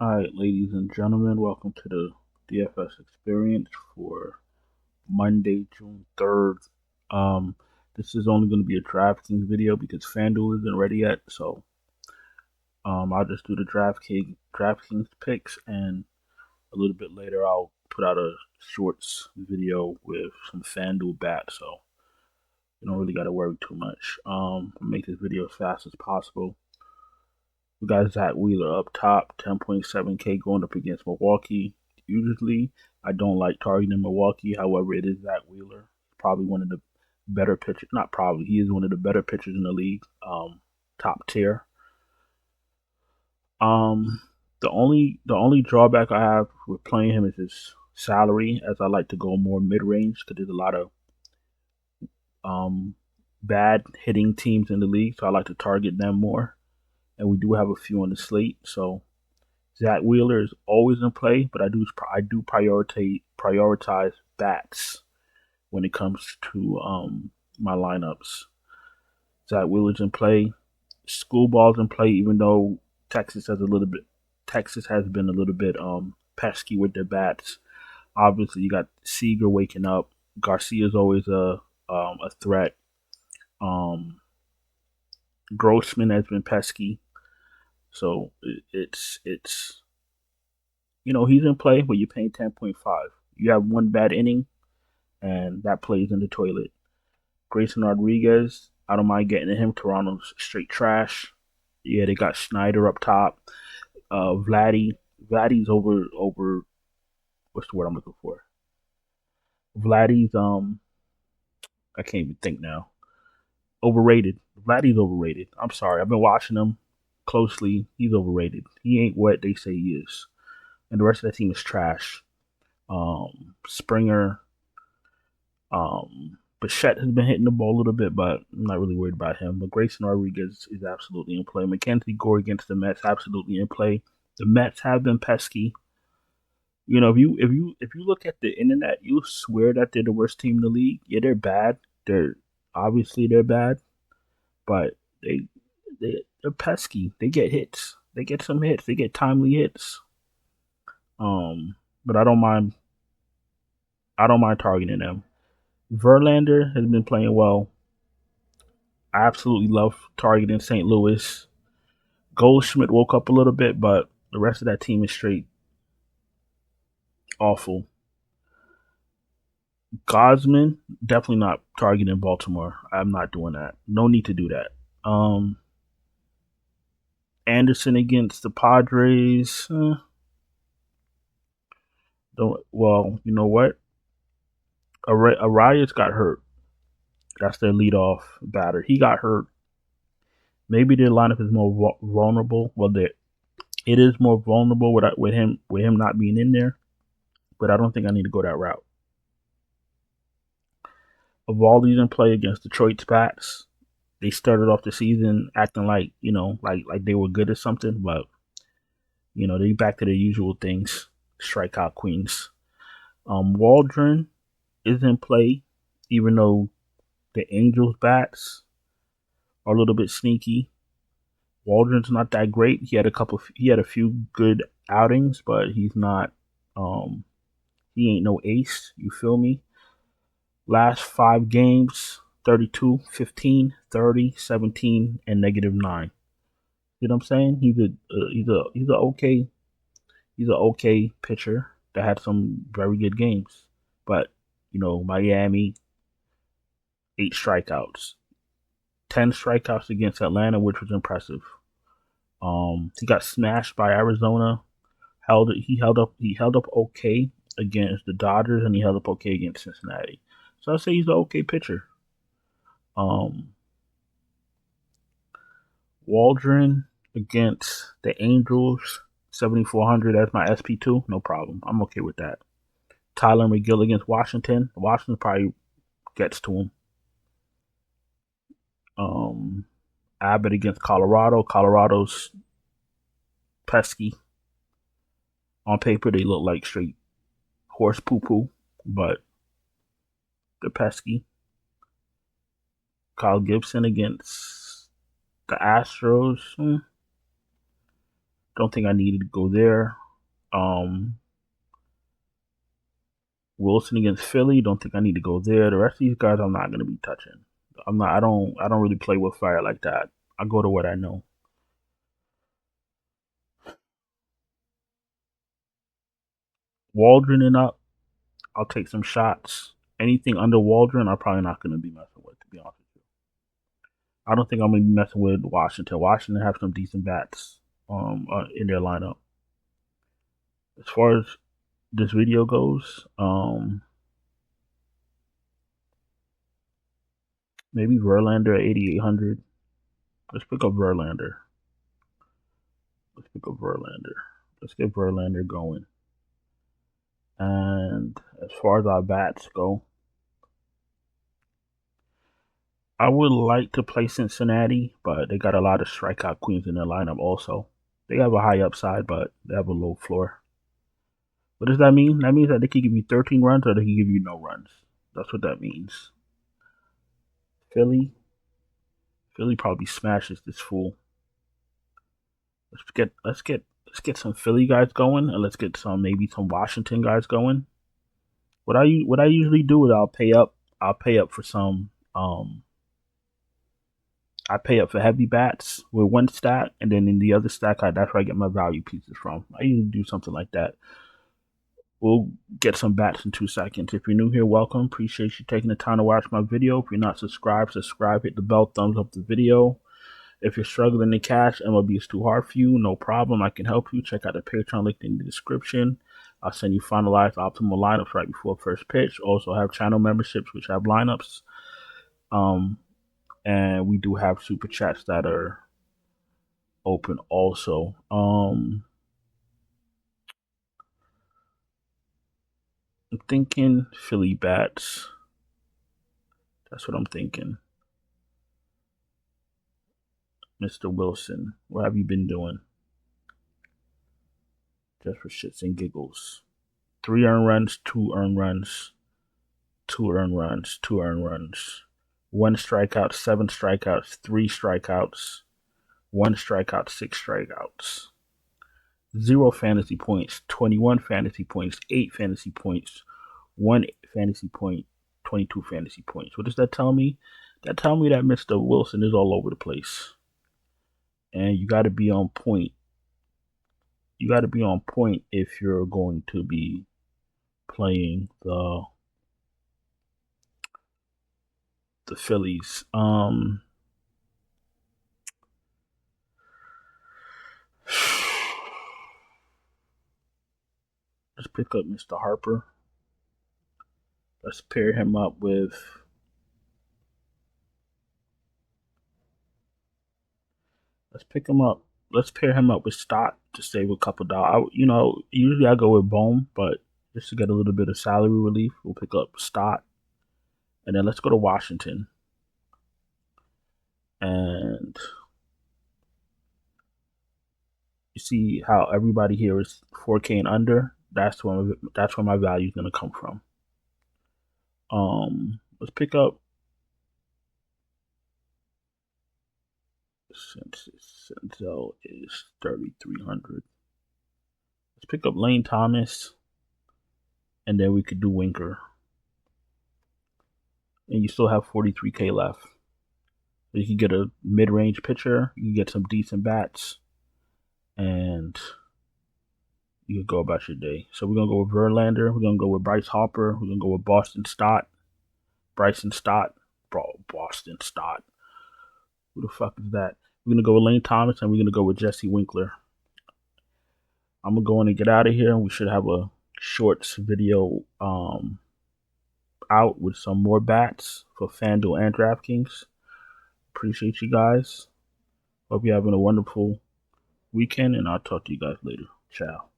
Alright, ladies and gentlemen, welcome to the DFS experience for Monday, June 3rd. This is only going to be a DraftKings video because FanDuel isn't ready yet, so I'll just do the DraftKings picks, and a little bit later I'll put out a shorts video with some FanDuel bats, so you don't really got to worry too much. I'll make this video as fast as possible. We got Zach Wheeler up top, 10.7K going up against Milwaukee. Usually, I don't like targeting Milwaukee. However, it is Zach Wheeler. Probably one of the better pitchers. Not probably. He is one of the better pitchers in the league. Top tier. The only drawback I have with playing him is his salary, as I like to go more mid range because there's a lot of bad hitting teams in the league, so I like to target them more. And we do have a few on the slate, so Zach Wheeler is always in play, but I do prioritize bats when it comes to my lineups. Zach Wheeler's in play, Schoolball's in play, even though Texas has been a little bit pesky with their bats. Obviously, you got Seager waking up. Garcia's always a threat. Grossman has been pesky. So it's he's in play, but you're paying 10.5. You have one bad inning, and that plays in the toilet. Grayson Rodriguez, I don't mind getting to him. Toronto's straight trash. Yeah, they got Schneider up top. Vladdy's over. What's the word I'm looking for? Vladdy's I can't even think now. Overrated. Vladdy's overrated. I'm sorry. I've been watching him closely. He's overrated. He ain't what they say he is. And the rest of that team is trash. Springer, Bichette has been hitting the ball a little bit, but I'm not really worried about him. But Grayson Rodriguez is absolutely in play. Mackenzie Gore against the Mets, absolutely in play. The Mets have been pesky. If you look at the internet, you swear that they're the worst team in the league. Yeah, they're bad. They're bad, but they're pesky. They get hits. They get some hits. They get timely hits. But I don't mind targeting them. Verlander has been playing well. I absolutely love targeting St. Louis. Goldschmidt woke up a little bit, but the rest of that team is straight awful. Gosman, definitely not targeting Baltimore. I'm not doing that. No need to do that. Anderson against the Padres. Well, you know what? Arias got hurt. That's their leadoff batter. He got hurt. Maybe their lineup is more vulnerable. Well, it is more vulnerable with him not being in there. But I don't think I need to go that route. Evaldi's in play against Detroit's bats. They started off the season acting like like they were good or something, but they back to their usual things. Strikeout queens. Waldron is in play, even though the Angels bats are a little bit sneaky. Waldron's not that great. He had a few good outings, but he's not. He ain't no ace. You feel me? Last 5 games: 32, 15, 30, 17, and -9. You know what I'm saying? He's an okay pitcher that had some very good games, but Miami, 8 strikeouts. 10 strikeouts against Atlanta, which was impressive. He got smashed by Arizona. He held up okay against the Dodgers, and he held up okay against Cincinnati. So I say he's an okay pitcher. Waldron against the Angels, 7,400 as my SP2, no problem. I'm okay with that. Tyler McGill against Washington. Washington probably gets to him. Abbott against Colorado. Colorado's pesky. On paper, they look like straight horse poo-poo, but they're pesky. Kyle Gibson against the Astros. The Don't think I needed to go there. Wilson against Philly. Don't think I need to go there. The rest of these guys, I'm not gonna be touching. I'm not. I don't really play with fire like that. I go to what I know. Waldron and up. I'll take some shots. Anything under Waldron, I'm probably not gonna be messing with. To be honest with you, I don't think I'm gonna be messing with Washington. Washington have some decent bats in their lineup. As far as this video goes, maybe Verlander at 8,800. Let's pick up Verlander. Let's get Verlander going. And as far as our bats go, I would like to play Cincinnati, but they got a lot of strikeout queens in their lineup also. They have a high upside, but they have a low floor. What does that mean? That means that they can give you 13 runs or they can give you no runs. That's what that means. Philly probably smashes this fool. Let's get some Philly guys going, and let's get maybe some Washington guys going. What I usually do is I'll pay up for some I pay up for heavy bats with one stack, and then in the other stack, that's where I get my value pieces from. I usually do something like that. We'll get some bats in 2 seconds. If you're new here, welcome. Appreciate you taking the time to watch my video. If you're not subscribed, subscribe. Hit the bell, thumbs up the video. If you're struggling to cash, MLB is too hard for you, no problem. I can help you. Check out the Patreon link in the description. I'll send you finalized optimal lineups right before first pitch. Also have channel memberships, which have lineups. And we do have super chats that are open also. I'm thinking Philly bats. That's what I'm thinking. Mr. Wilson, what have you been doing? Just for shits and giggles. 3 earned runs, 2 earned runs, 2 earned runs, 2 earned runs. 1 strikeout, 7 strikeouts, 3 strikeouts, 1 strikeout, 6 strikeouts. 0 fantasy points, 21 fantasy points, 8 fantasy points, 1 fantasy point, 22 fantasy points. What does that tell me? That tells me that Mr. Wilson is all over the place. And you got to be on point. You got to be on point if you're going to be playing the Phillies. Let's pick up Mr. Harper. Let's pair him up with Let's pair him up with Stott to save a couple dollars. Usually I go with Bohm, but just to get a little bit of salary relief, we'll pick up Stott. And then let's go to Washington. And you see how everybody here is 4K and under? That's where my value is going to come from. Let's pick up Senzel is 3,300. Let's pick up Lane Thomas, and then we could do Winker. And you still have 43K left. So you can get a mid-range pitcher, you can get some decent bats, and you can go about your day. So we're going to go with Verlander, we're going to go with Bryce Harper, we're going to go with Bryson Stott. Boston Stott. Who the fuck is that? We're going to go with Lane Thomas, and we're going to go with Jesse Winkler. I'm going to go in and get out of here. We should have a shorts video out with some more bats for FanDuel and DraftKings. Appreciate you guys. Hope you're having a wonderful weekend, and I'll talk to you guys later. Ciao.